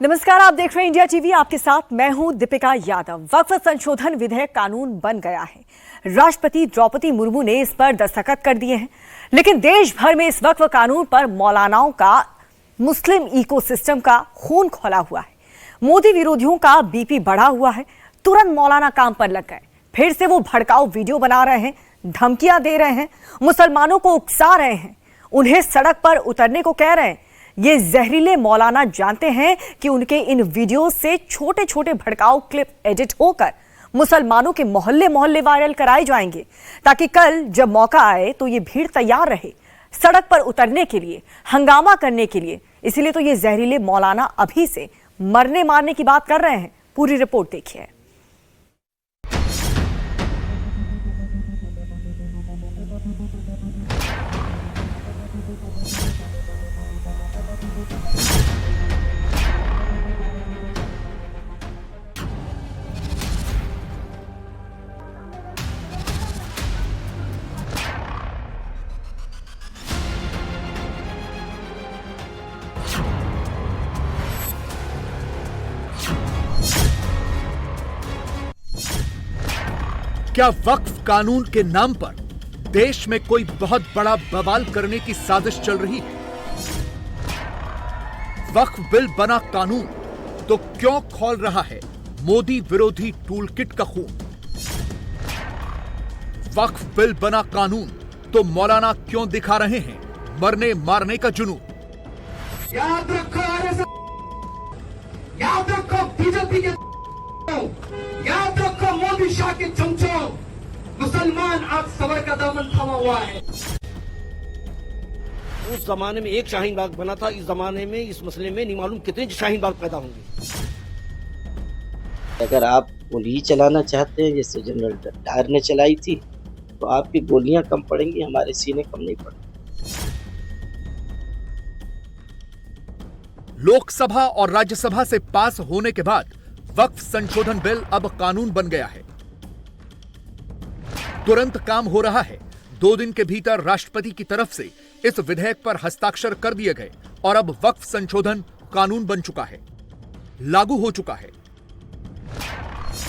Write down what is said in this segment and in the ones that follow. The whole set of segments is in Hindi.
नमस्कार, आप देख रहे हैं इंडिया टीवी। आपके साथ मैं हूं दीपिका यादव। वक्फ संशोधन विधेयक कानून बन गया है। राष्ट्रपति द्रौपदी मुर्मू ने इस पर दस्तखत कर दिए हैं, लेकिन देश भर में इस वक्फ कानून पर मौलानाओं का, मुस्लिम इकोसिस्टम का खून खौला हुआ है। मोदी विरोधियों का बीपी बढ़ा हुआ है। तुरंत मौलाना काम पर लग गए। फिर से वो भड़काऊ वीडियो बना रहे हैं, धमकियां दे रहे हैं, मुसलमानों को उकसा रहे हैं, उन्हें सड़क पर उतरने को कह रहे हैं। ये जहरीले मौलाना जानते हैं कि उनके इन वीडियो से छोटे छोटे भड़काऊ क्लिप एडिट होकर मुसलमानों के मोहल्ले मोहल्ले वायरल कराए जाएंगे, ताकि कल जब मौका आए तो ये भीड़ तैयार रहे सड़क पर उतरने के लिए, हंगामा करने के लिए। इसीलिए तो ये जहरीले मौलाना अभी से मरने मारने की बात कर रहे हैं। पूरी रिपोर्ट देखिए। क्या वक्फ कानून के नाम पर देश में कोई बहुत बड़ा बवाल करने की साजिश चल रही है? वक्फ बिल बना कानून तो क्यों खौल रहा है मोदी विरोधी टूलकिट का खून? वक्फ बिल बना कानून तो मौलाना क्यों दिखा रहे हैं मरने मारने का जुनून? याद रखो आरएसएस, याद रखो बीजेपी के, याद रखो मोदी शाह के चमचों, मुसलमान आज सबर का दामन थामा हुआ है। उस जमाने में एक शाहीन बाग बना था, इस जमाने में इस मसले में नहीं मालूम कितने शाहीन बाग पैदा होंगे। अगर आप गोली चलाना चाहते हैं जैसे जनरल डायर ने चलाई थी, तो आपकी गोलियां कम पड़ेंगी, हमारे सीने कम नहीं पड़ेंगे। लोकसभा और राज्यसभा से पास होने के बाद वक्फ संशोधन बिल अब कानून बन गया है। तुरंत काम हो रहा है। 2 दिन के भीतर राष्ट्रपति की तरफ से इस विधेयक पर हस्ताक्षर कर दिए गए और अब वक्फ संशोधन कानून बन चुका है, लागू हो चुका है।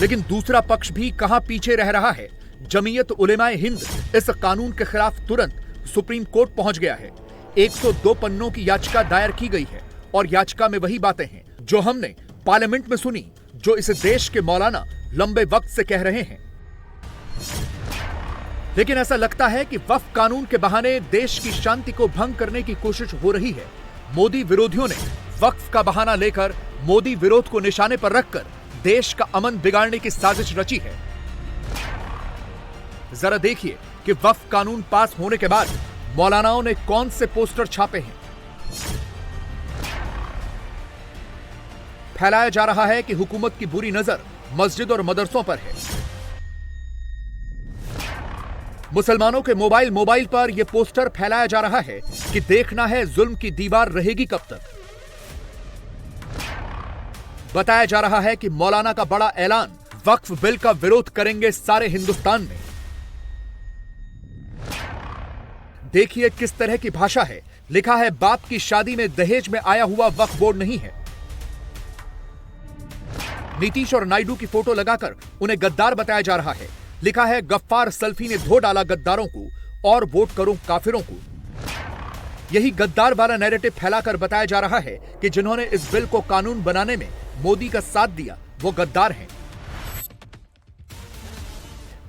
लेकिन दूसरा पक्ष भी कहां पीछे रह रहा है। जमीयत उलेमाए हिंद इस कानून के खिलाफ तुरंत सुप्रीम कोर्ट पहुंच गया है। 102 पन्नों की याचिका दायर की गई है और याचिका में वही बातें हैं जो हमने पार्लियामेंट में सुनी, जो इस देश के मौलाना लंबे वक्त से कह रहे हैं। लेकिन ऐसा लगता है कि वक्फ कानून के बहाने देश की शांति को भंग करने की कोशिश हो रही है। मोदी विरोधियों ने वक्फ का बहाना लेकर मोदी विरोध को निशाने पर रखकर देश का अमन बिगाड़ने की साजिश रची है। जरा देखिए कि वक्फ कानून पास होने के बाद मौलानाओं ने कौन से पोस्टर छापे हैं। फैलाया जा रहा है कि हुकूमत की बुरी नजर मस्जिद और मदरसों पर है। मुसलमानों के मोबाइल पर यह पोस्टर फैलाया जा रहा है कि देखना है जुल्म की दीवार रहेगी कब तक। बताया जा रहा है कि मौलाना का बड़ा ऐलान, वक्फ बिल का विरोध करेंगे सारे हिंदुस्तान में। देखिए किस तरह की भाषा है। लिखा है, बाप की शादी में दहेज में आया हुआ वक्फ बोर्ड नहीं है। नीतीश और नायडू की फोटो लगाकर उन्हें गद्दार बताया जा रहा है। लिखा है, गफ्फार सल्फी ने धो डाला गद्दारों को और वोट करो काफिरों को। यही गद्दार वाला नैरेटिव फैलाकर बताया जा रहा है कि जिन्होंने इस बिल को कानून बनाने में मोदी का साथ दिया वो गद्दार हैं।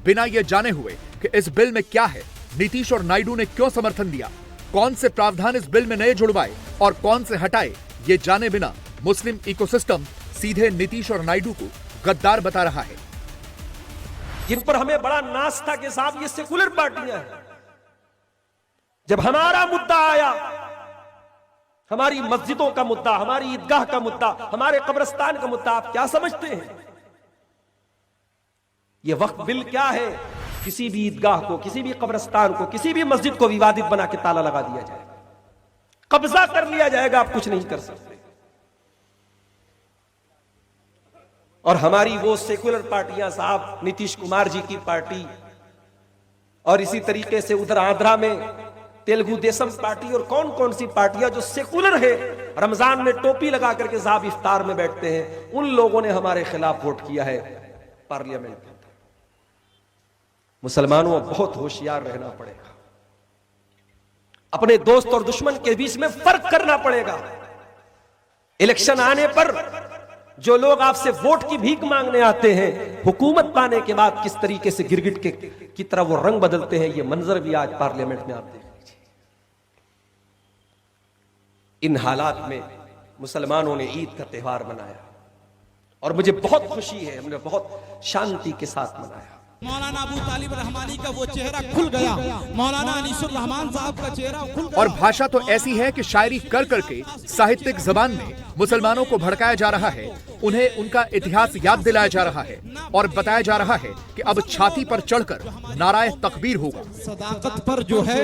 बिना यह जाने हुए कि इस बिल में क्या है, नीतीश और नायडू ने क्यों समर्थन दिया, कौन से प्रावधान इस बिल में नए जुड़वाए और कौन से हटाए, ये जाने बिना मुस्लिम इकोसिस्टम सीधे नीतीश और नायडू को गद्दार बता रहा है। जिन पर हमें बड़ा नाज था कि साहब ये सेकुलर पार्टियां हैं। जब हमारा मुद्दा आया, हमारी मस्जिदों का मुद्दा, हमारी ईदगाह का मुद्दा, हमारे कब्रिस्तान का मुद्दा, आप क्या समझते हैं? ये वक्फ बिल क्या है? किसी भी ईदगाह को, किसी भी कब्रिस्तान को, किसी भी मस्जिद को विवादित बना के ताला लगा दिया जाएगा, कब्जा कर लिया जाएगा, आप कुछ नहीं कर सकते। और हमारी वो सेकुलर पार्टियां साहब, नीतीश कुमार जी की पार्टी और इसी तरीके से उधर आंध्रा में तेलुगु देशम पार्टी और कौन कौन सी पार्टियां जो सेकुलर है, रमजान में टोपी लगा करके साहब इफ्तार में बैठते हैं, उन लोगों ने हमारे खिलाफ वोट किया है पार्लियामेंट में। मुसलमानों बहुत होशियार रहना पड़ेगा, अपने दोस्त और दुश्मन के बीच में फर्क करना पड़ेगा। इलेक्शन आने पर जो लोग आपसे वोट की भीख मांगने आते हैं, हुकूमत पाने के बाद किस तरीके से गिरगिट की तरह वो रंग बदलते हैं, ये मंजर भी आज पार्लियामेंट में आप देख लीजिए। इन हालात में मुसलमानों ने ईद का त्योहार मनाया और मुझे बहुत खुशी है, हमने बहुत शांति के साथ मनाया। मौलाना अबू तालिब रहमानी का वो चेहरा खुल गया, मौलाना अनीसुर रहमान साहब का चेहरा खुल गया। और भाषा तो ऐसी है कि शायरी कर करके साहित्यिक जबान में मुसलमानों को भड़काया जा रहा है, उन्हें उनका इतिहास याद दिलाया जा रहा है और बताया जा रहा है कि अब छाती पर चढ़कर नाराए तकबीर होगा। सदाकत पर जो है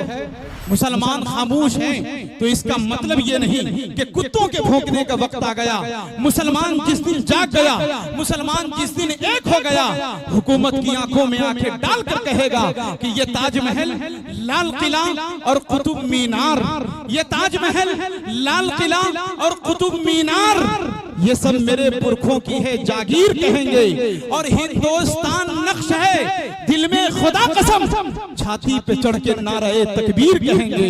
मुसलमान खामोश हैं, तो इसका मतलब ये नहीं कि कुत्तों के भौंकने का वक्त आ गया। मुसलमान जिस दिन जाग गया, मुसलमान जिस दिन एक हो गया, हुकूमत की आंखों में आंखें डालकर कहेगा कि ये ताजमहल, लाल किला और कुतुब मीनार, ये ताजमहल, लाल किला और कुतुब मीनार, ये सब मेरे पुरखों की है जागीर कहेंगे। और हिंदुस्तान नक्श है, दिल में खुदा कसम, छाती पे चढ़ के नारे तकबीर कहेंगे।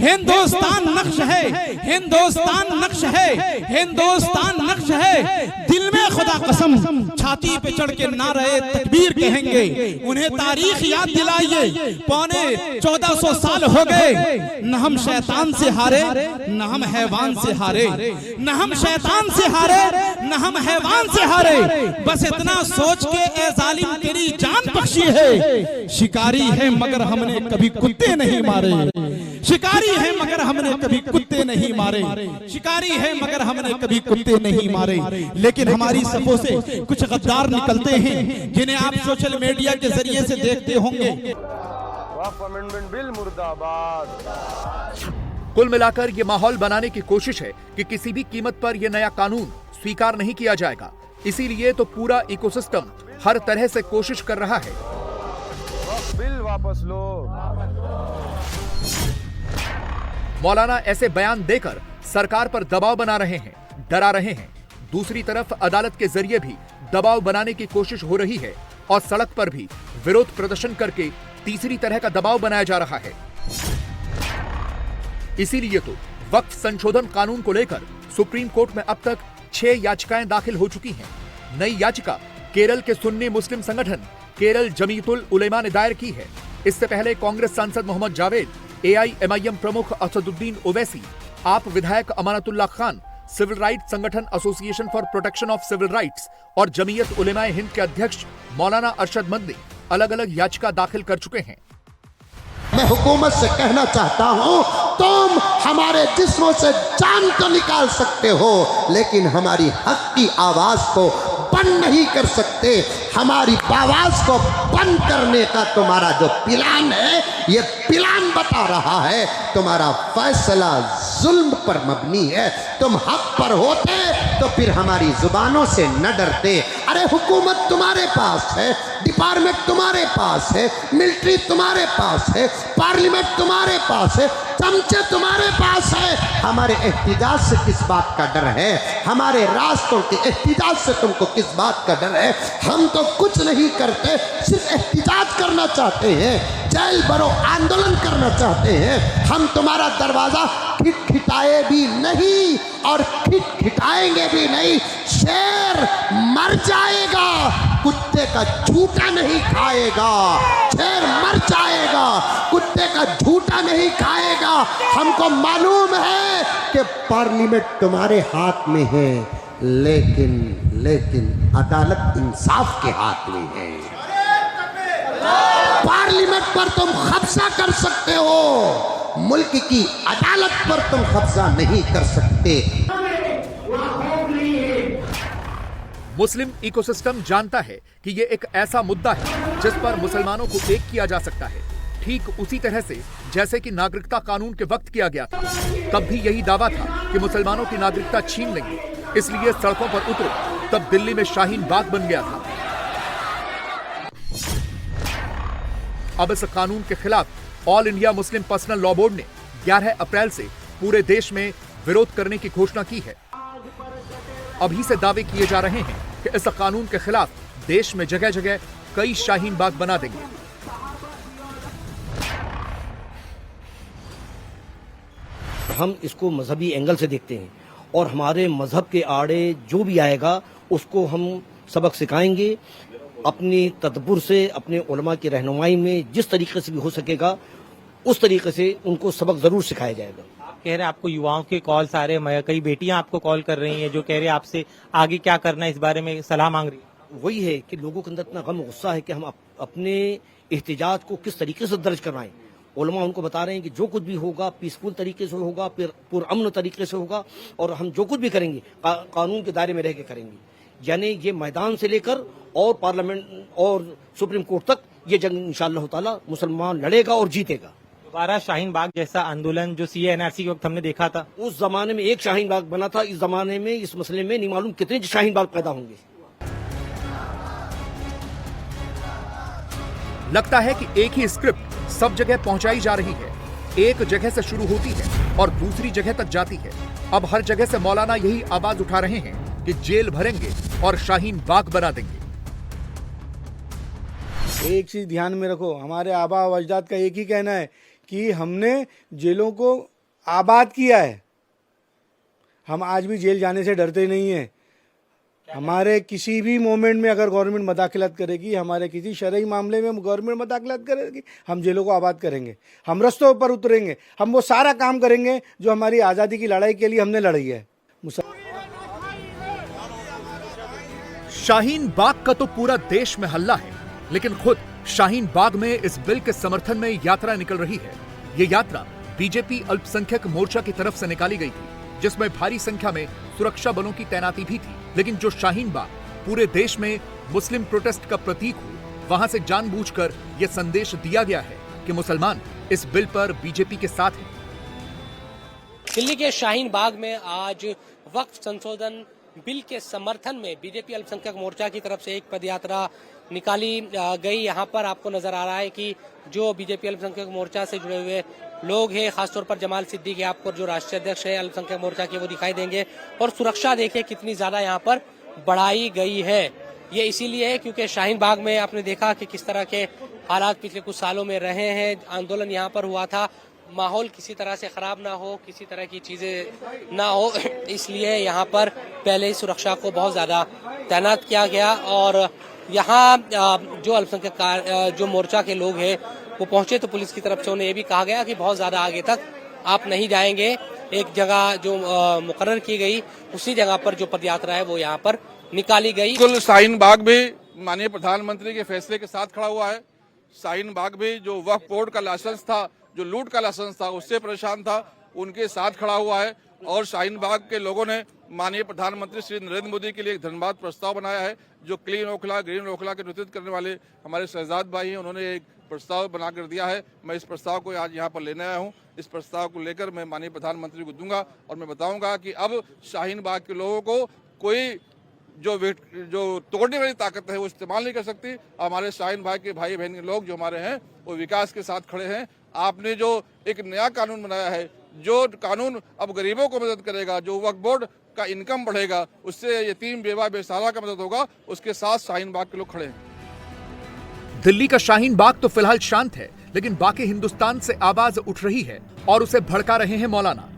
हिंदुस्तान नक्श है, हिंदुस्तान नक्श है, हिंदुस्तान नक्श है, दिल में खुदा कसम, छाती पे चढ़ के नारे तकबीर कहेंगे। उन्हें तारीख याद दिलाइए, पौने 1400 साल हो गए, न हम शैतान से हारे, न हम हैवान से हारे, न हम शैतान से हारे, न हम हैवान से हारे। बस इतना सोच के ए जालिम तेरी जान बख्शी है। शिकारी है मगर हमने कभी कुत्ते नहीं मारे, शिकारी है मगर हमने कभी कुत्ते नहीं मारे, शिकारी है मगर हमने कभी कुत्ते नहीं मारे। लेकिन हमारी सफों से कुछ गद्दार निकलते हैं, जिन्हें आप सोशल मीडिया के जरिए से देखते होंगे। अमेंडमेंट बिल मुर्दाबाद। कुल मिलाकर ये माहौल बनाने की कोशिश है कि किसी भी कीमत पर यह नया कानून स्वीकार नहीं किया जाएगा। इसीलिए तो पूरा इकोसिस्टम हर तरह से कोशिश कर रहा है। बिल वापस लो। मौलाना ऐसे बयान देकर सरकार पर दबाव बना रहे हैं, डरा रहे हैं। दूसरी तरफ अदालत के जरिए भी दबाव बनाने की कोशिश हो रही है और सड़क पर भी विरोध प्रदर्शन करके तीसरी तरह का दबाव बनाया जा रहा है। इसीलिए तो वक्फ संशोधन कानून को लेकर सुप्रीम कोर्ट में अब तक 6 याचिकाएं दाखिल हो चुकी हैं। नई याचिका केरल के सुन्नी मुस्लिम संगठन केरल जमीयतुल उलेमा ने दायर की है। इससे पहले कांग्रेस सांसद मोहम्मद जावेद, AIMIM प्रमुख असदुद्दीन ओवैसी, आप विधायक अमानतुल्लाह खान, सिविल राइट्स संगठन association for protection of civil rights और जमीयत उलेमाए हिंद के अध्यक्ष मौलाना अरशद मंदी अलग अलग याचिका दाखिल कर चुके हैं। मैं हुकूमत से कहना चाहता हूं, तुम हमारे जिस्मों से जान तो निकाल सकते हो, लेकिन हमारी हक की आवाज को बंद नहीं कर सकते। हमारी आवाज को बंद करने का तुम्हारा जो प्लान है, ये प्लान बता रहा है तुम्हारा फैसला जुल्म पर मबनी है। तुम हक पर होते तो फिर हमारी जुबानों से न डरते। अरे हुकूमत तुम्हारे पास है, डिपार्टमेंट तुम्हारे पास है, मिलिट्री तुम्हारे पास है, पार्लियामेंट तुम्हारे पास है, चमचे तुम्हारे पास है। हमारे एहतिजाज से किस बात का डर है? हमारे रास्तों के एहतिजाज से तुमको किस बात का डर है? हम तो कुछ नहीं करते, सिर्फ एहतिजाज करना चाहते हैं, जेल भरो आंदोलन करना चाहते हैं। हम तुम्हारा दरवाजा खिटखिटाए भी नहीं और खिटखिटाएंगे भी नहीं। शेर मर जाएगा, कुत्ते का झूठा नहीं खाएगा। शेर मर जाएगा, कुत्ते का झूठा नहीं खाएगा। हमको मालूम है कि पार्लियामेंट तुम्हारे हाथ में है, लेकिन अदालत इंसाफ के हाथ में है। पार्लियामेंट पर तुम कब्जा कर सकते हो, मुल्क की अदालत पर तुम कब्जा नहीं कर सकते। मुस्लिम इकोसिस्टम जानता है कि ये एक ऐसा मुद्दा है जिस पर मुसलमानों को एक किया जा सकता है, ठीक उसी तरह से जैसे कि नागरिकता कानून के वक्त किया गया था। तब भी यही दावा था कि मुसलमानों की नागरिकता छीन लेंगे, इसलिए सड़कों पर उतरे। तब दिल्ली में शाहीन बाग बन गया था। अब इस कानून के खिलाफ all India Muslim personal law board ने 11 अप्रैल से पूरे देश में विरोध करने की घोषणा की है। अभी से दावे किए जा रहे हैं कि इस कानून के खिलाफ देश में जगह जगह कई शाहीन बाग बना देंगे। हम इसको मजहबी एंगल से देखते हैं और हमारे मजहब के आड़े जो भी आएगा उसको हम सबक सिखाएंगे। अपनी तदब्बुर से, अपने उलमा की रहनुमाई में जिस तरीके से भी हो सकेगा उस तरीके से उनको सबक जरूर सिखाया जाएगा। आप कह रहे हैं आपको युवाओं के कॉल्स आ रहे हैं, कई बेटियां आपको कॉल कर रही हैं जो कह रहे हैं आपसे आगे क्या करना है इस बारे में सलाह मांग रही है। वही है कि लोगों के अंदर इतना गम गुस्सा है कि हम अपने एहतिजाज को किस तरीके से दर्ज करवाएं। उलमा उनको बता रहे हैं कि जो कुछ भी होगा पीसफुल तरीके से होगा, पुरअमन तरीके से होगा और हम जो कुछ भी करेंगे कानून के दायरे में रह के करेंगे। यानी ये मैदान से लेकर और पार्लियामेंट और सुप्रीम कोर्ट तक ये जंग इंशाअल्लाह ताला मुसलमान लड़ेगा और जीतेगा। दोबारा शाहीन बाग जैसा आंदोलन जो सीए एनआरसी के वक्त हमने देखा था, उस जमाने में एक शाहीन बाग बना था, इस जमाने में इस मसले में नहीं मालूम कितने शाहीन बाग पैदा होंगे। लगता है कि एक ही स्क्रिप्ट सब जगह पहुंचाई जा रही है, एक जगह से शुरू होती है और दूसरी जगह तक जाती है। अब हर जगह से मौलाना यही आवाज उठा रहे हैं कि जेल भरेंगे और शाहीन बाग बना देंगे। एक चीज ध्यान में रखो, हमारे आबा व अजदाद का एक ही कहना है कि हमने जेलों को आबाद किया है। हम आज भी जेल जाने से डरते नहीं हैं। हमारे किसी भी मोमेंट में अगर गवर्नमेंट मदाखलत करेगी, हमारे किसी शरई मामले में गवर्नमेंट मदाखलत करेगी, हम जेलों को आबाद करेंगे, हम रस्तों पर उतरेंगे, हम वो सारा काम करेंगे जो हमारी आज़ादी की लड़ाई के लिए हमने लड़ी है। शाहीन बाग का तो पूरा देश में हल्ला है, लेकिन खुद शाहीन बाग में इस बिल के समर्थन में यात्रा निकल रही है। ये यात्रा बीजेपी अल्पसंख्यक मोर्चा की तरफ से निकाली गई थी, जिसमें भारी संख्या में सुरक्षा बलों की तैनाती भी थी। लेकिन जो शाहीन बाग पूरे देश में मुस्लिम प्रोटेस्ट का प्रतीक हो, वहां से जानबूझकर यह संदेश दिया गया है कि मुसलमान इस बिल पर बीजेपी के साथ हैं। दिल्ली के शाहीन बाग में आज वक्फ संशोधन बिल के समर्थन में बीजेपी अल्पसंख्यक मोर्चा की तरफ से एक पदयात्रा निकाली गई। यहाँ पर आपको नजर आ रहा है कि जो बीजेपी अल्पसंख्यक मोर्चा से जुड़े हुए लोग हैं, खासतौर पर जमाल सिद्दीकी आपको जो राष्ट्रीय अध्यक्ष है अल्पसंख्यक मोर्चा के, वो दिखाई देंगे। और सुरक्षा देखिए कितनी ज्यादा यहाँ पर बढ़ाई गई है। ये इसीलिए है क्योंकि शाहीन बाग में आपने देखा कि किस तरह के हालात पिछले कुछ सालों में रहे हैं। आंदोलन यहाँ पर हुआ था, माहौल किसी तरह से खराब ना हो, किसी तरह की चीजें ना हो, इसलिए यहाँ पर पहले ही सुरक्षा को बहुत ज्यादा तैनात किया गया। और यहाँ जो अल्पसंख्यक जो मोर्चा के लोग हैं वो पहुंचे तो पुलिस की तरफ से उन्हें ये भी कहा गया कि बहुत ज्यादा आगे तक आप नहीं जाएंगे। एक जगह जो मुकर्रर की गई उसी जगह पर जो पदयात्रा है वो यहाँ पर निकाली गई। बिल्कुल शाहीन बाग भी माननीय प्रधानमंत्री के फैसले के साथ खड़ा हुआ है। शाहीन बाग भी जो वक्फ बोर्ड का लाइसेंस था, जो लूट का लाइसेंस था, उससे परेशान था, उनके साथ खड़ा हुआ है। और शाहीन बाग के लोगों ने माननीय प्रधानमंत्री श्री नरेंद्र मोदी के लिए एक धन्यवाद प्रस्ताव बनाया है। जो क्लीन ओखला, ग्रीन ओखला के नेतृत्व करने वाले हमारे शहजाद भाई हैं, उन्होंने एक प्रस्ताव बना कर दिया है। मैं इस प्रस्ताव को आज यहाँ पर लेने आया हूँ। इस प्रस्ताव को लेकर मैं माननीय प्रधानमंत्री को दूंगा और मैं बताऊंगा कि अब शाहीन बाग के लोगों को कोई जो तोड़ने वाली ताकत है वो इस्तेमाल नहीं कर सकती। हमारे शाहीन बाग के भाई बहन के लोग जो हमारे हैं वो विकास के साथ खड़े हैं। आपने जो एक नया कानून बनाया है, जो कानून अब गरीबों को मदद करेगा, जो वक्फ बोर्ड का इनकम बढ़ेगा, उससे यतीम बेवा बेसहारा का मदद होगा, उसके साथ शाहीन बाग के लोग खड़े हैं। दिल्ली का शाहीन बाग तो फिलहाल शांत है, लेकिन बाकी हिंदुस्तान से आवाज उठ रही है और उसे भड़का रहे हैं मौलाना।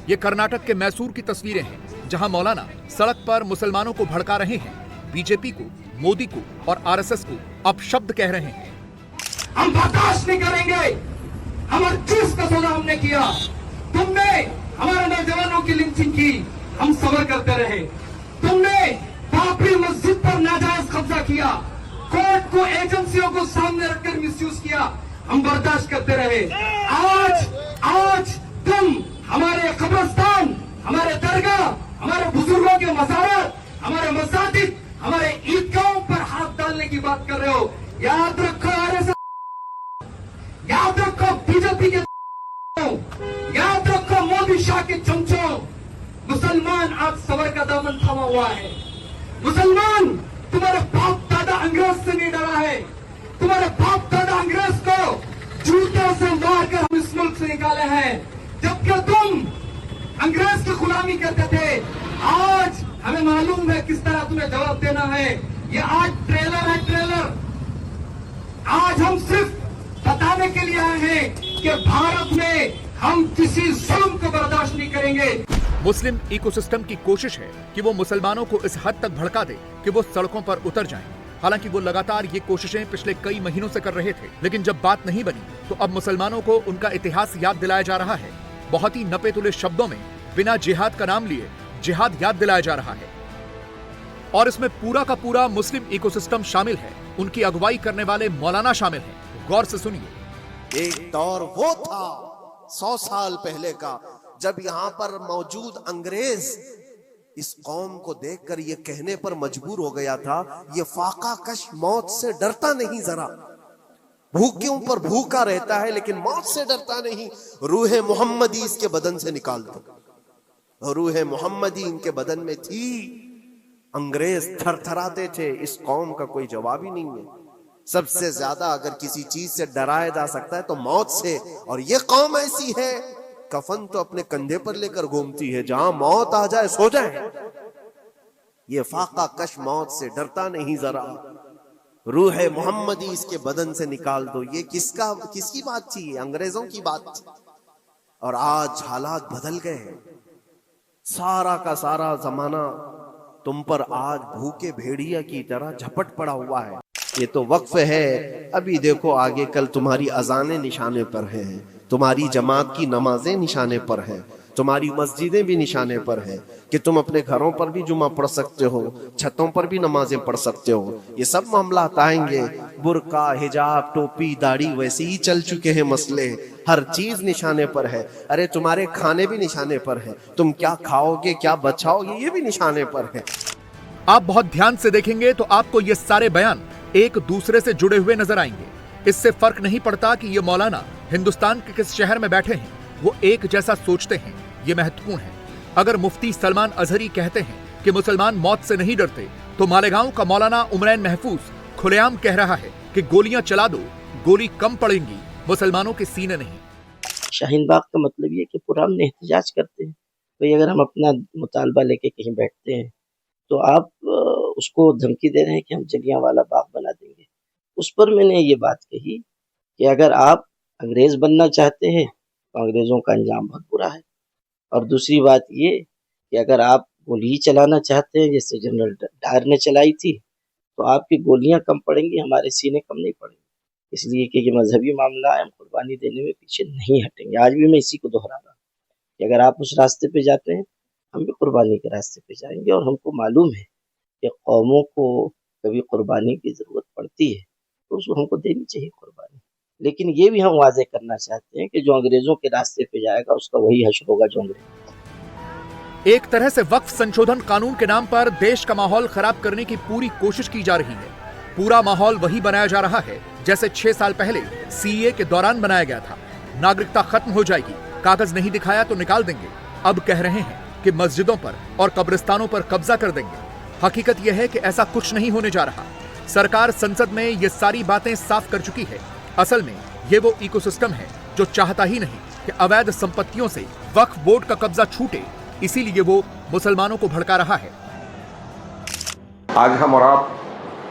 ये कर्नाटक के मैसूर की तस्वीरें हैं, जहां मौलाना सड़क पर मुसलमानों को भड़का रहे हैं, बीजेपी को, मोदी को और आरएसएस को अपशब्द कह रहे हैं। हम बर्दाश्त नहीं करेंगे। हमारे चीज का सौदा हमने किया, तुमने हमारे नौजवानों की लिंचिंग की, हम सब्र करते रहे। तुमने बाबरी मस्जिद पर नाजायज कब्जा किया, कोर्ट को, एजेंसियों को सामने रखकर मिसयूज किया, हम बर्दाश्त करते रहे। आज तुम हमारे कब्रिस्तान, हमारे दरगाह, हमारे बुजुर्गों के मज़ारात, हमारे मसाजिद, हमारे ईदगाहों पर हाथ डालने की बात कर रहे हो। याद रखो आरएसएस, याद रखो बीजेपी के, याद रखो मोदी शाह के चमचों, मुसलमान आज सबर का दामन थामा हुआ है। मुसलमान तुम्हारे बाप दादा अंग्रेज से नहीं डरा है, तुम्हारे बाप दादा अंग्रेज को जूते से मारकर हम इस मुल्क से निकाले हैं, जबकि तुम अंग्रेज की गुलामी करते थे। आज हमें मालूम है किस तरह तुम्हें जवाब देना है। ये आज ट्रेलर है, ट्रेलर। आज हम सिर्फ बताने के लिए आए हैं कि भारत में हम किसी जुल्म को बर्दाश्त नहीं करेंगे। मुस्लिम इकोसिस्टम की कोशिश है कि वो मुसलमानों को इस हद तक भड़का दे कि वो सड़कों पर उतर जाएं। हालांकि वो लगातार ये कोशिशें पिछले कई महीनों से कर रहे थे, लेकिन जब बात नहीं बनी तो अब मुसलमानों को उनका इतिहास याद दिलाया जा रहा है। बहुत ही नपे तुले शब्दों में बिना जिहाद का नाम लिए जिहाद याद दिलाया जा रहा है, और इसमें पूरा का पूरा मुस्लिम इकोसिस्टम शामिल है। उनकी अगुवाई करने वाले मौलाना शामिल हैं। गौर से सुनिए। एक दौर वो था 100 साल पहले का, जब यहाँ पर मौजूद अंग्रेज इस कौम को देखकर ये कहने पर मजबूर हो गया था, ये फाका कश मौत से डरता नहीं, जरा भूखों पर भूखा रहता है लेकिन मौत से डरता नहीं। रूह मोहम्मदी इसके बदन से निकाल दो। रूह मोहम्मदी इनके बदन में थी। अंग्रेज थरथराते थे। इस कौम का कोई जवाब ही नहीं है। सबसे ज्यादा अगर किसी चीज से डराया जा सकता है तो मौत से, और ये कौम ऐसी है कफन तो अपने कंधे पर लेकर घूमती है, जहां मौत आ जाए सो जाए। ये फाका कश मौत से डरता नहीं जरा, रूह मोहम्मदी इसके बदन से निकाल दो। ये किसकी बात थी? अंग्रेजों की बात थी। और आज हालात बदल गए। सारा का सारा जमाना तुम पर आज भूखे भेड़िया की तरह झपट पड़ा हुआ है। ये तो वक्फ है। अभी देखो आगे कल तुम्हारी अजानें निशाने पर हैं, तुम्हारी जमात की नमाजें निशाने पर हैं, तुम्हारी मस्जिदें भी निशाने पर हैं कि तुम अपने घरों पर भी जुमा पढ़ सकते हो, छतों पर भी नमाजें पढ़ सकते हो। ये सब मामला आएंगे। बुर्का, हिजाब, टोपी, दाढ़ी वैसे ही चल चुके हैं मसले। हर चीज निशाने पर है। अरे तुम्हारे खाने भी निशाने पर है। तुम क्या खाओगे, क्या बचाओगे, ये भी निशाने पर है। आप बहुत ध्यान से देखेंगे तो आपको ये सारे बयान एक दूसरे से जुड़े हुए नजर आएंगे। इससे फर्क नहीं पड़ता कि ये मौलाना हिंदुस्तान के किस शहर में बैठे हैं, वो एक जैसा सोचते हैं। ये महत्वपूर्ण है। अगर मुफ्ती सलमान अजहरी कहते हैं कि मुसलमान मौत से नहीं डरते, तो मालेगांव का मौलाना उमरैन महफूज खुलेआम कह रहा है कि गोलियां चला दो, गोली कम पड़ेंगी, मुसलमानों के सीने नहीं। शाहीन बाग का मतलब ये कि पूरा हम एहतजाज करते हैं। भाई अगर हम अपना मुतालबा लेके कहीं बैठते हैं तो आप उसको धमकी दे रहे हैं कि हम जलियांवाला बाग बना देंगे। उस पर मैंने ये बात कही कि अगर आप अंग्रेज बनना चाहते हैं तो अंग्रेजों का अंजाम बहुत बुरा है। और दूसरी बात ये कि अगर आप गोली चलाना चाहते हैं जैसे जनरल डायर ने चलाई थी, तो आपकी गोलियां कम पड़ेंगी, हमारे सीने कम नहीं पड़ेंगे। इसलिए कि ये मजहबी मामला है, हम कुर्बानी देने में पीछे नहीं हटेंगे। आज भी मैं इसी को दोहरा रहा हूँ कि अगर आप उस रास्ते पे जाते हैं, हम भी कुर्बानी के रास्ते पे जाएंगे। और हमको मालूम है कि कौमों को कभी कुर्बानी की जरूरत पड़ती है तो उसको हमको देनी चाहिए कुर्बानी। लेकिन ये भी हम वाजे करना चाहते हैं कि जो अंग्रेजों के रास्ते पे जाएगा उसका वही हश्र होगा जो अंग्रेज। एक तरह से वक्फ संशोधन कानून के नाम पर देश का माहौल खराब करने की पूरी कोशिश की जा रही है। पूरा माहौल वही बनाया जा रहा है जैसे 6 साल पहले सीए के दौरान बनाया गया था। नागरिकता खत्म हो जाएगी, कागज नहीं दिखाया तो निकाल देंगे। अब कह रहे हैं कि मस्जिदों पर और कब्रिस्तानों पर कब्जा कर देंगे। हकीकत यह है कि ऐसा कुछ नहीं होने जा रहा। सरकार संसद में ये सारी बातें साफ कर चुकी है। असल में ये वो इकोसिस्टम है जो चाहता ही नहीं कि अवैध संपत्तियों से वक्फ बोर्ड का कब्जा छूटे, इसीलिए वो मुसलमानों को भड़का रहा है। आज हम और आप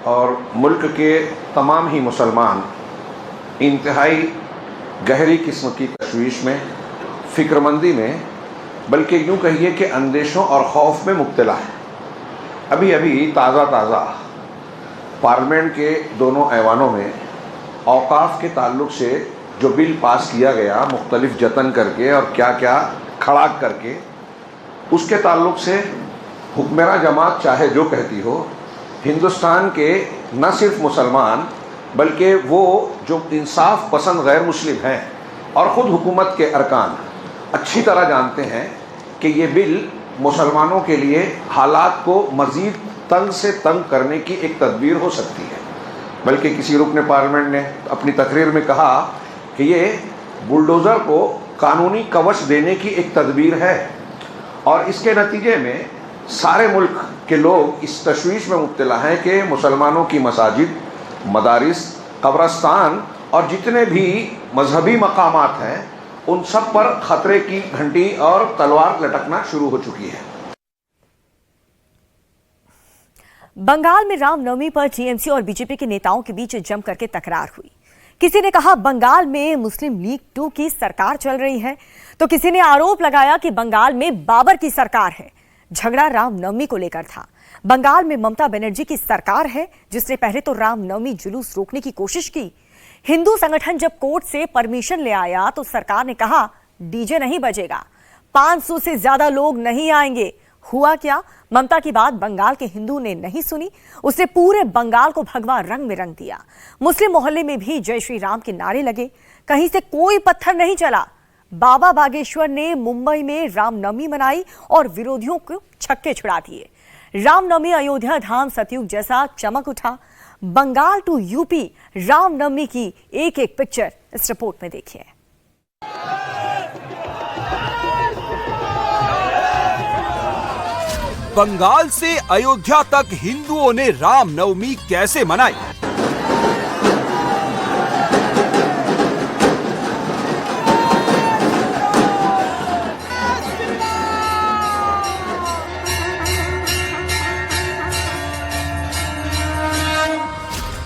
और मुल्क के तमाम ही मुसलमान इंतहाई गहरी किस्म की तशवीश में, फिक्रमंदी में, बल्कि यूँ कहिए कि अंदेशों और खौफ में मुब्तला है। अभी अभी ताज़ा पार्लियामेंट के दोनों ऐवानों में औकाफ के ताल्लुक से जो बिल पास किया गया, मुख्तलिफ जतन करके और क्या क्या खड़ा करके, उसके ताल्लुक से हुक्मरा जमात चाहे जो कहती हो, हिंदुस्तान के न सिर्फ मुसलमान बल्कि वो जो इंसाफ पसंद गैर मुस्लिम हैं और ख़ुद हुकूमत के अरकान अच्छी तरह जानते हैं कि ये बिल मुसलमानों के लिए हालात को मज़ीद तंग से तंग करने की एक तदबीर हो सकती है। बल्कि किसी रुकन पार्लियामेंट ने अपनी तकरीर में कहा कि ये बुलडोज़र को कानूनी कवच देने की एक तदबीर है, और इसके नतीजे में सारे मुल्क के लोग इस तशवीश में मुब्तला हैं कि मुसलमानों की मसाजिद, मदारिस कब्रस्तान और जितने भी मजहबी मकामात हैं उन सब पर खतरे की घंटी और तलवार लटकना शुरू हो चुकी है। बंगाल में रामनवमी पर टीएमसी और बीजेपी के नेताओं के बीच जमकर के तकरार हुई। किसी ने कहा बंगाल में मुस्लिम लीग 2 की सरकार चल रही है, तो किसी ने आरोप लगाया कि बंगाल में बाबर की सरकार है। झगड़ा रामनवमी को लेकर था। बंगाल में ममता बनर्जी की सरकार है, जिसने पहले तो रामनवमी जुलूस रोकने की कोशिश की। हिंदू संगठन जब कोर्ट से परमिशन ले आया तो सरकार ने कहा डीजे नहीं बजेगा, 500 से ज्यादा लोग नहीं आएंगे। हुआ क्या? ममता की बात बंगाल के हिंदू ने नहीं सुनी। उसने पूरे बंगाल को भगवा रंग में रंग दिया। मुस्लिम मोहल्ले में भी जय श्री राम के नारे लगे। कहीं से कोई पत्थर नहीं चला। बाबा बागेश्वर ने मुंबई में रामनवमी मनाई और विरोधियों को छक्के छुड़ा दिए। रामनवमी अयोध्या धाम सतयुग जैसा चमक उठा। बंगाल टू यूपी रामनवमी की एक एक पिक्चर इस रिपोर्ट में देखिए। बंगाल से अयोध्या तक हिंदुओं ने रामनवमी कैसे मनाई?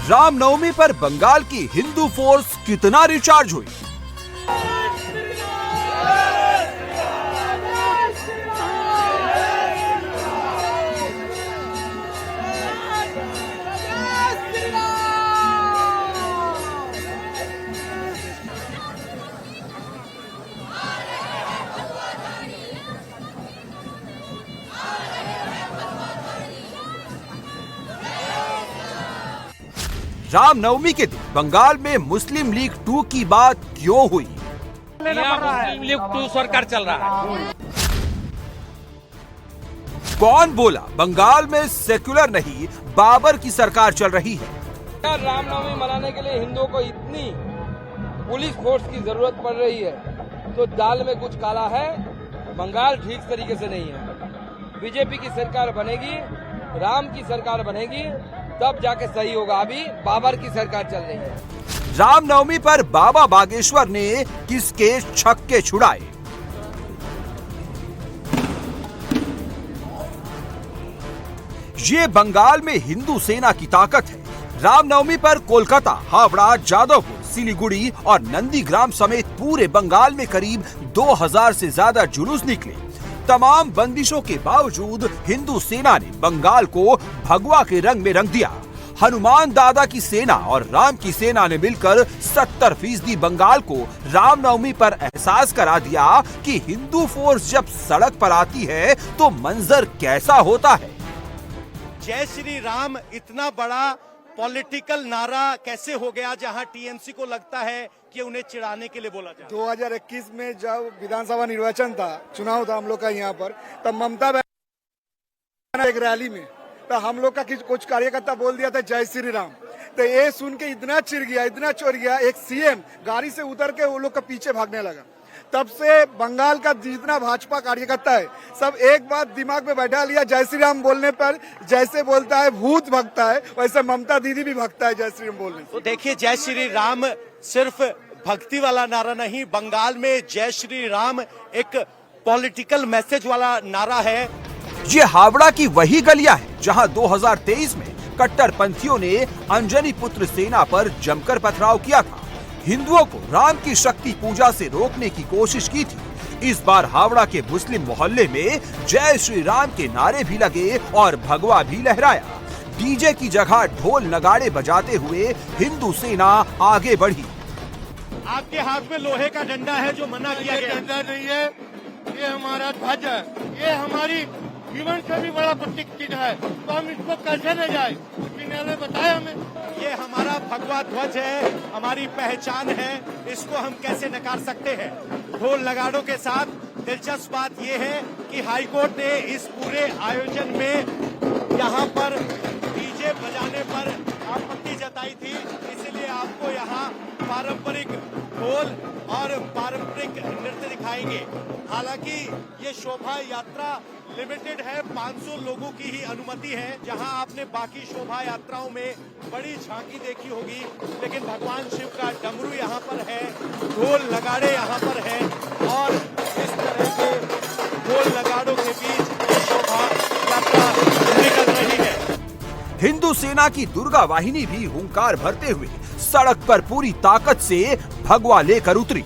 रामनवमी पर बंगाल की हिंदू फोर्स कितना रिचार्ज हुई? रामनवमी के दिन बंगाल में मुस्लिम लीग 2 की बात क्यों हुई? मुस्लिम लीग 2 सरकार चल रहा है। कौन बोला बंगाल में सेक्युलर नहीं बाबर की सरकार चल रही है? रामनवमी मनाने के लिए हिंदुओं को इतनी पुलिस फोर्स की जरूरत पड़ रही है तो दाल में कुछ काला है। बंगाल ठीक तरीके से नहीं है। बीजेपी की सरकार बनेगी, राम की सरकार बनेगी, तब जाके सही होगा। अभी बाबर की सरकार चल रही है। रामनवमी पर बाबा बागेश्वर ने किसके छक्के छुड़ाए? ये बंगाल में हिंदू सेना की ताकत है। रामनवमी पर कोलकाता, हावड़ा, जादवपुर, सिलीगुड़ी और नंदीग्राम समेत पूरे बंगाल में करीब 2000 से ज्यादा जुलूस निकले। तमाम बंदिशों के बावजूद हिंदू सेना ने बंगाल को भगवा के रंग में रंग दिया। हनुमान दादा की सेना और राम की सेना ने मिलकर 70% बंगाल को रामनवमी पर एहसास करा दिया कि हिंदू फोर्स जब सड़क पर आती है तो मंजर कैसा होता है। जय श्री राम इतना बड़ा पॉलिटिकल नारा कैसे हो गया, जहां टीएमसी को लगता है कि उन्हें चिढ़ाने के लिए बोला जाए। 2021 में जब विधानसभा निर्वाचन था, चुनाव था हम लोग का यहाँ पर, तब ममता बनर्जी एक रैली में तो हम लोग का कुछ कार्यकर्ता बोल दिया था जय श्री राम। तो ये सुन के इतना चिढ़ गया, इतना चोर गया, एक सीएम गाड़ी से उतर के वो लोग का पीछे भागने लगा। तब से बंगाल का जितना भाजपा कार्यकर्ता है सब एक बात दिमाग में बैठा लिया, जय श्री राम बोलने पर जैसे बोलता है भूत भगता है, वैसे ममता दीदी भी भगता है जय श्री राम बोलने। तो देखिए, जय श्री राम सिर्फ भक्ति वाला नारा नहीं, बंगाल में जय श्री राम एक पॉलिटिकल मैसेज वाला नारा है। ये हावड़ा की वही गलियां हैं जहां 2023 में कट्टरपंथियों ने अंजनी पुत्र सेना पर जमकर पथराव किया था। हिंदुओं को राम की शक्ति पूजा से रोकने की कोशिश की थी। इस बार हावड़ा के मुस्लिम मोहल्ले में जय श्री राम के नारे भी लगे और भगवा भी लहराया। डीजे की जगह ढोल नगाड़े बजाते हुए हिंदू सेना आगे बढ़ी। आपके हाथ में लोहे का डंडा है जो मना किया गया। डंडा नहीं है, ये हमारा ध्वज है, ये हमारी जीवन से भी बड़ा प्रतीक चिन्ह है, तो हम इसको कैसे ले जाए? ने बताया हमें। ये हमारा भगवा ध्वज है, हमारी पहचान है, इसको हम कैसे नकार सकते हैं? ढोल नगाड़ों के साथ दिलचस्प बात यह है कि हाईकोर्ट ने इस पूरे आयोजन में यहाँ पर डीजे बजाने पर आपत्ति जताई थी, इसलिए आपको यहाँ पारंपरिक ढोल और पारंपरिक नृत्य दिखाएंगे। हालांकि ये शोभा यात्रा लिमिटेड है, 500 लोगों की ही अनुमति है। जहां आपने बाकी शोभा यात्राओं में बड़ी झांकी देखी होगी, लेकिन भगवान शिव का डमरू यहाँ पर है, ढोल नगाड़े यहाँ पर है और इस तरह के ढोल नगाड़ों के बीच शोभा यात्रा निकल रही है। हिंदू सेना की दुर्गा वाहिनी भी हुंकार भरते हुए सड़क पर पूरी ताकत से भगवा लेकर उतरी।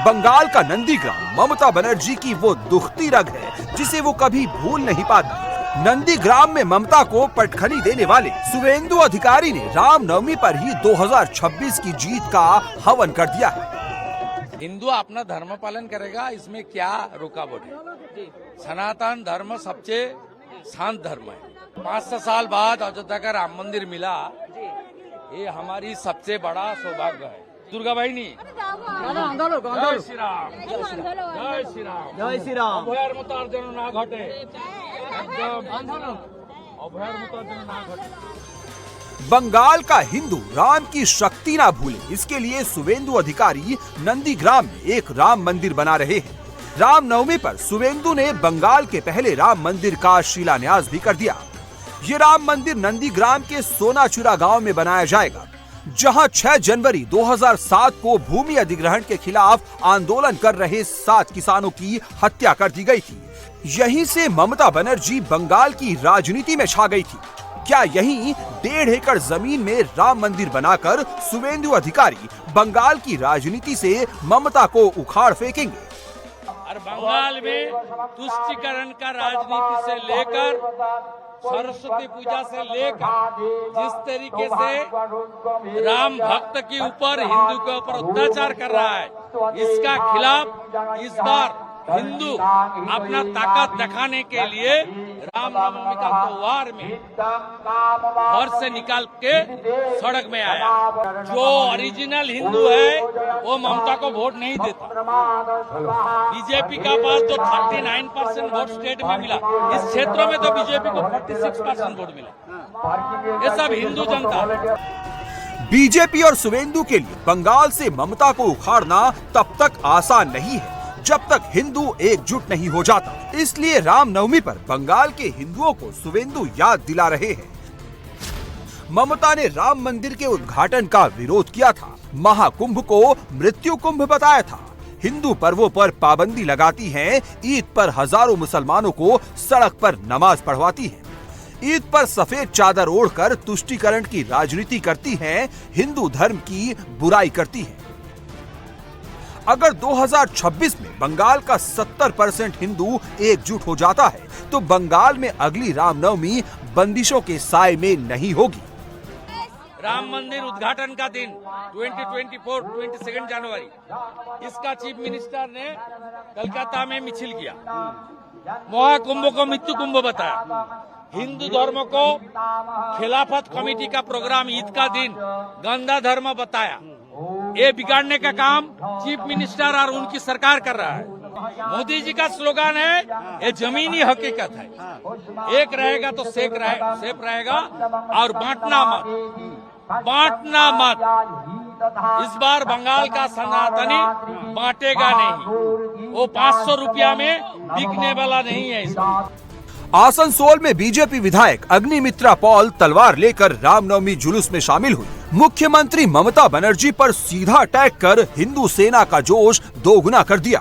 बंगाल का नंदीग्राम ममता बनर्जी की वो दुखती रग है जिसे वो कभी भूल नहीं पाती। नंदीग्राम में ममता को पटखनी देने वाले शुवेंदु अधिकारी ने रामनवमी पर ही 2026 की जीत का हवन कर दिया है। हिंदू अपना धर्म पालन करेगा, इसमें क्या रुकावट है। सनातन धर्म सबसे शांत धर्म है। 500 साल बाद अयोध्या का राम मंदिर मिला, ये हमारी सबसे बड़ा सौभाग्य है। दुर्गा बहिनी जय श्री राम, जय श्री राम, जय श्री राम। अभयर मुतार्जन ना घटे, एकदम अभयर मुतार्जन ना घटे। बंगाल का हिंदू राम की शक्ति ना भूले, इसके लिए शुवेंदु अधिकारी नंदीग्राम में एक राम मंदिर बना रहे हैं। रामनवमी पर शुवेंदु ने बंगाल के पहले राम मंदिर का शिलान्यास भी कर दिया। ये राम मंदिर नंदीग्राम के सोनाचुरा गांव में बनाया जाएगा, जहां 6 जनवरी 2007 को भूमि अधिग्रहण के खिलाफ आंदोलन कर रहे 7 किसानों की हत्या कर दी गई थी। यहीं से ममता बनर्जी बंगाल की राजनीति में छा गई थी। क्या यहीं 1.5 एकड़ जमीन में राम मंदिर बनाकर शुवेंदु अधिकारी बंगाल की राजनीति से ममता को उखाड़ फेंकेंगे? और बंगाल में तुष्टीकरण का राजनीति से लेकर सरस्वती पूजा से लेकर जिस तरीके से राम भक्त के ऊपर हिंदू के ऊपर अत्याचार कर रहा है, इसका खिलाफ इस बार हिंदू अपना ताकत दिखाने के लिए रामनवमी का त्योहार में घर से निकाल के सड़क में आया। जो ओरिजिनल हिंदू है वो ममता को वोट नहीं देता। बीजेपी का पास जो 39% वोट स्टेट में मिला, इस क्षेत्र में तो बीजेपी को 46% वोट मिला। ये सब हिंदू जनता। बीजेपी और शुवेंदु के लिए बंगाल से ममता को उखाड़ना तब तक आसान नहीं है जब तक हिंदू एकजुट नहीं हो जाता। इसलिए रामनवमी पर बंगाल के हिंदुओं को शुवेंदु याद दिला रहे हैं। ममता ने राम मंदिर के उद्घाटन का विरोध किया था, महाकुंभ को मृत्यु कुंभ बताया था, हिंदू पर्वों पर पाबंदी लगाती हैं, ईद पर हजारों मुसलमानों को सड़क पर नमाज पढ़वाती हैं, ईद पर सफेद चादर ओढ़कर तुष्टीकरण की राजनीति करती हैं, हिंदू धर्म की बुराई करती हैं। अगर 2026 में बंगाल का 70% हिंदू एकजुट हो जाता है तो बंगाल में अगली रामनवमी बंदिशों के साए में नहीं होगी। राम मंदिर उद्घाटन का दिन 22 जनवरी, इसका चीफ मिनिस्टर ने कलकत्ता में मिছিল किया, महाकुंभ को मृत्यु कुंभ बताया, हिंदू धर्म को खिलाफत कमेटी का प्रोग्राम ईद का दिन गंदा धर्म बताया। ये बिगाड़ने का काम चीफ मिनिस्टर और उनकी सरकार कर रहा है। मोदी जी का स्लोगन है ये जमीनी हकीकत है, एक रहेगा तो सेफ रहेगा और बांटना मत। इस बार बंगाल का सनातनी बांटेगा नहीं, वो 500 रुपया में बिकने वाला नहीं है। इस आसनसोल में बीजेपी विधायक अग्निमित्रा पॉल तलवार लेकर रामनवमी जुलूस में शामिल हुई। मुख्यमंत्री ममता बनर्जी पर सीधा अटैक कर हिंदू सेना का जोश दोगुना कर दिया।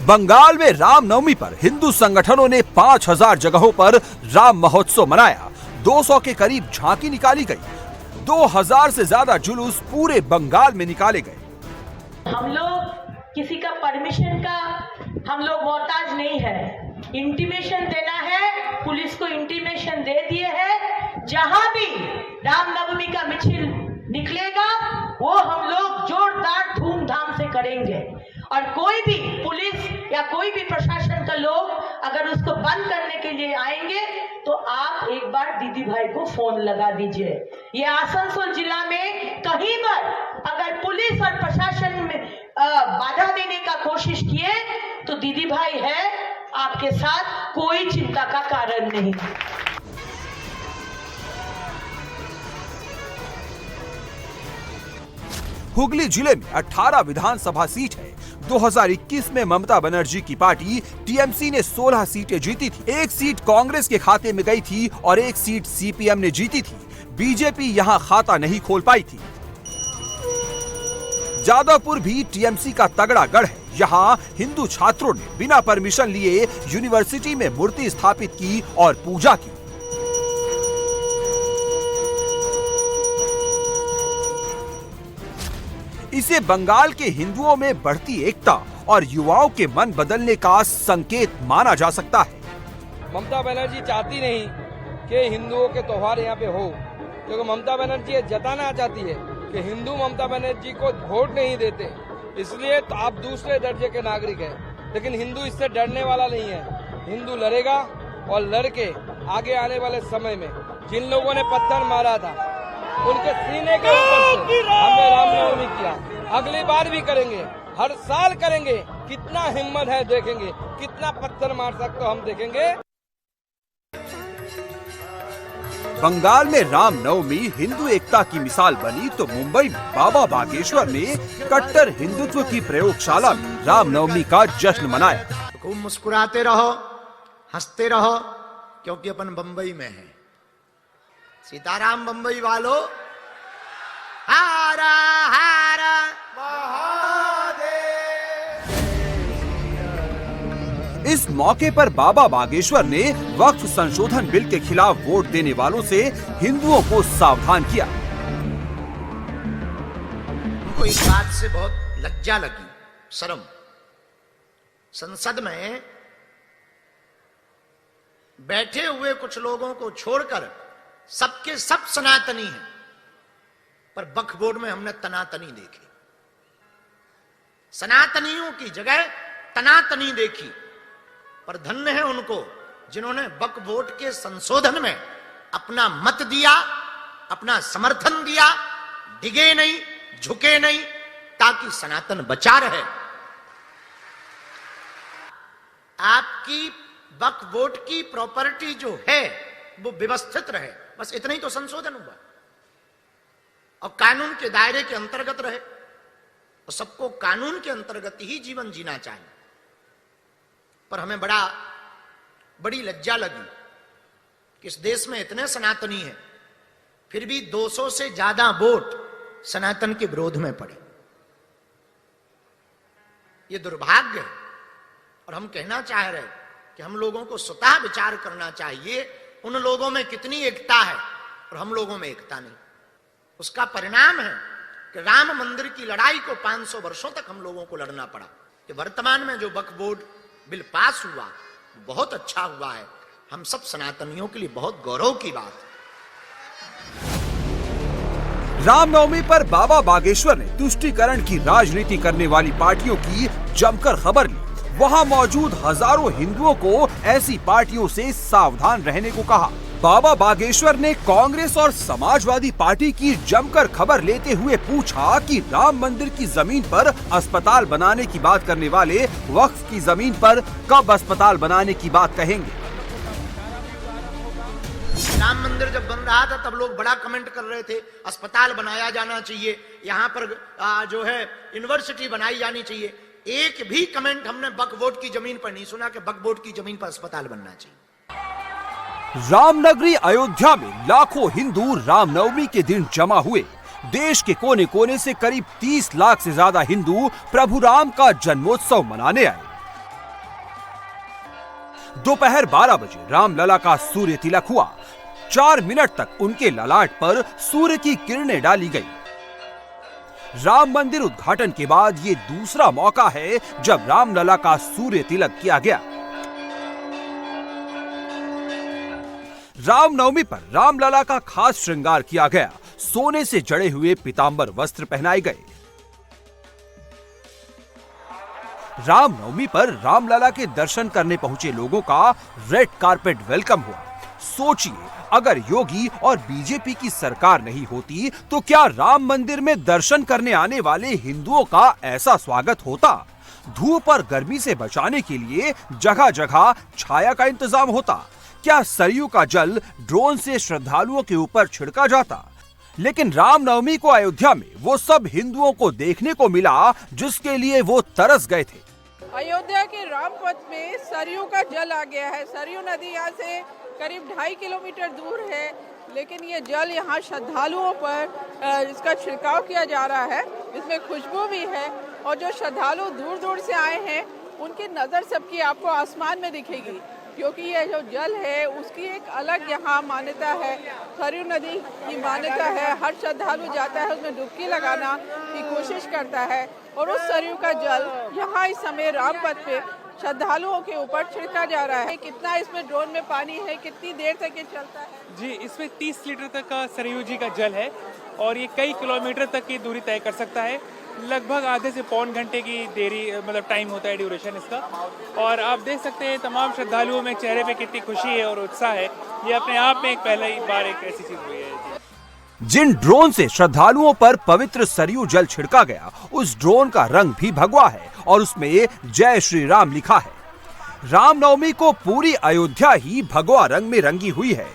बंगाल में रामनवमी पर हिंदू संगठनों ने 5000 जगहों पर राम महोत्सव मनाया, 200 के करीब झांकी निकाली गई, 2000 से ज्यादा जुलूस पूरे बंगाल में निकाले गए। हम लोग किसी का परमिशन का हम लोग मोहताज नहीं है, इंटीमेशन देना है, पुलिस को इंटीमेशन दे दिए है। जहां भी रामनवमी का मिছিল निकलेगा वो हम लोग जोरदार धूमधाम से करेंगे और कोई भी पुलिस या कोई भी प्रशासन का लोग अगर उसको बंद करने के लिए आएंगे तो आप एक बार दीदी भाई को फोन लगा दीजिए। ये आसनसोल जिला में कहीं पर अगर पुलिस और प्रशासन में बाधा देने का कोशिश किए तो दीदी भाई है आपके साथ, कोई चिंता का कारण नहीं। हुगली जिले में 18 विधानसभा सीट है। 2021 में ममता बनर्जी की पार्टी टीएमसी ने 16 सीटें जीती थी। एक सीट कांग्रेस के खाते में गई थी और एक सीट सीपीएम ने जीती थी। बीजेपी यहां खाता नहीं खोल पाई थी। जादवपुर भी टीएमसी का तगड़ा गढ़ है। यहाँ हिंदू छात्रों ने बिना परमिशन लिए यूनिवर्सिटी में मूर्ति स्थापित की और पूजा की। इसे बंगाल के हिंदुओं में बढ़ती एकता और युवाओं के मन बदलने का संकेत माना जा सकता है। ममता बनर्जी चाहती नहीं कि हिंदुओं के त्योहार यहाँ पे हो, क्योंकि ममता बनर्जी ये जताना चाहती है कि हिंदू ममता बनर्जी को वोट नहीं देते, इसलिए तो आप दूसरे दर्जे के नागरिक हैं। लेकिन हिंदू इससे डरने वाला नहीं है। हिंदू लड़ेगा और लड़के आगे आने वाले समय में जिन लोगों ने पत्थर मारा था उनके सीने के ऊपर से हमने रामनवमी किया, अगली बार भी करेंगे, हर साल करेंगे। कितना हिम्मत है देखेंगे, कितना पत्थर मार सकते हो हम देखेंगे। बंगाल में रामनवमी हिंदू एकता की मिसाल बनी तो मुंबई में बाबा बागेश्वर ने कट्टर हिंदुत्व की प्रयोगशाला में रामनवमी का जश्न मनाया। खूब मुस्कुराते रहो, हंसते रहो, क्योंकि अपन बंबई में हैं। सीताराम बंबई वालों, हारा हारा इस मौके पर बाबा बागेश्वर ने वक्फ संशोधन बिल के खिलाफ वोट देने वालों से हिंदुओं को सावधान किया। उनको इस बात से बहुत लज्जा लगी, शर्म। संसद में बैठे हुए कुछ लोगों को छोड़कर सबके सब सनातनी हैं, पर वक्फ बोर्ड में हमने तनातनी देखी। सनातनियों की जगह तनातनी देखी। पर धन्य है उनको जिन्होंने वक्फ बोर्ड के संशोधन में अपना मत दिया, अपना समर्थन दिया, डिगे नहीं, झुके नहीं, ताकि सनातन बचा रहे। आपकी वक्फ बोर्ड की प्रॉपर्टी जो है वो व्यवस्थित रहे, बस इतना ही तो संशोधन हुआ। और कानून के दायरे के अंतर्गत रहे, और सबको कानून के अंतर्गत ही जीवन जीना चाहिए। पर हमें बड़ी लज्जा लगी कि इस देश में इतने सनातनी हैं, फिर भी 200 से ज्यादा वोट सनातन के विरोध में पड़े। ये दुर्भाग्य है। और हम कहना चाह रहे कि हम लोगों को स्वतः विचार करना चाहिए, उन लोगों में कितनी एकता है और हम लोगों में एकता नहीं। उसका परिणाम है कि राम मंदिर की लड़ाई को 500 वर्षों तक हम लोगों को लड़ना पड़ा। कि वर्तमान में जो वक्फ बोर्ड बिल पास हुआ बहुत अच्छा हुआ है, हम सब सनातनियों के लिए बहुत गौरव की बात है। रामनवमी पर बाबा बागेश्वर ने तुष्टीकरण की राजनीति करने वाली पार्टियों की जमकर खबर ली। वहां मौजूद हजारों हिंदुओं को ऐसी पार्टियों से सावधान रहने को कहा। बाबा बागेश्वर ने कांग्रेस और समाजवादी पार्टी की जमकर खबर लेते हुए पूछा कि राम मंदिर की जमीन पर अस्पताल बनाने की बात करने वाले वक्फ की जमीन पर कब अस्पताल बनाने की बात कहेंगे। राम मंदिर जब बन रहा था तब लोग बड़ा कमेंट कर रहे थे, अस्पताल बनाया जाना चाहिए, यहाँ पर जो है यूनिवर्सिटी बनाई जानी चाहिए। एक भी कमेंट हमने वक्फ बोर्ड की जमीन पर नहीं सुना कि वक्फ बोर्ड की जमीन पर अस्पताल बनना चाहिए। रामनगरी अयोध्या में लाखों हिंदू रामनवमी के दिन जमा हुए। देश के कोने कोने से करीब 30 लाख से ज्यादा हिंदू प्रभु राम का जन्मोत्सव मनाने आए। दोपहर 12 बजे रामलला का सूर्य तिलक हुआ। 4 मिनट तक उनके ललाट पर सूर्य की किरणें डाली गई। राम मंदिर उद्घाटन के बाद ये दूसरा मौका है जब रामलला का सूर्य तिलक किया गया। रामनवमी पर रामलला का खास श्रृंगार किया गया। सोने से जड़े हुए पीतांबर वस्त्र पहनाए गए। रामनवमी पर रामलला के दर्शन करने पहुंचे लोगों का रेड कारपेट वेलकम हुआ। सोचिए, अगर योगी और बीजेपी की सरकार नहीं होती तो क्या राम मंदिर में दर्शन करने आने वाले हिंदुओं का ऐसा स्वागत होता? धूप और गर्मी से बचाने के लिए जगह जगह छाया का इंतजाम होता? क्या सरयू का जल ड्रोन से श्रद्धालुओं के ऊपर छिड़का जाता? लेकिन रामनवमी को अयोध्या में वो सब हिंदुओं को देखने को मिला जिसके लिए वो तरस गए थे। अयोध्या के रामपथ में सरयू का जल आ गया है। सरयू नदी यहाँ से करीब 2.5 किलोमीटर दूर है, लेकिन ये जल यहाँ श्रद्धालुओं पर इसका छिड़काव किया जा रहा है। इसमें खुशबू भी है और जो श्रद्धालु दूर दूर से आए हैं उनकी नज़र सबकी आपको आसमान में दिखेगी, क्योंकि ये जो जल है उसकी एक अलग यहाँ मान्यता है। सरयू नदी की मान्यता है, हर श्रद्धालु जाता है उसमें डुबकी लगाना की कोशिश करता है और उस सरयू का जल यहाँ इस समय रामपथ पे श्रद्धालुओं के ऊपर छिड़का जा रहा है। कितना इसमें ड्रोन में पानी है, कितनी देर तक ये चलता है? जी, इसमें 30 लीटर तक का सरयू जी का जल है और ये कई किलोमीटर तक की दूरी तय कर सकता है। लगभग आधे से पौन घंटे की देरी मतलब टाइम होता है ड्यूरेशन इसका। और आप देख सकते हैं तमाम श्रद्धालुओं में चेहरे पे कितनी खुशी है और उत्साह है। ये अपने आप में एक पहली बार एक ऐसी चीज हुई है। जिन ड्रोन से श्रद्धालुओं पर पवित्र सरयू जल छिड़का गया, उस ड्रोन का रंग भी भगवा है और उसमें जय श्री राम लिखा है। रामनवमी को पूरी अयोध्या ही भगवा रंग में रंगी हुई है।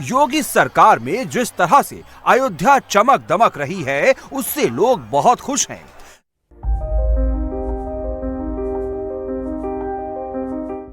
योगी सरकार में जिस तरह से अयोध्या चमक दमक रही है, उससे लोग बहुत खुश हैं।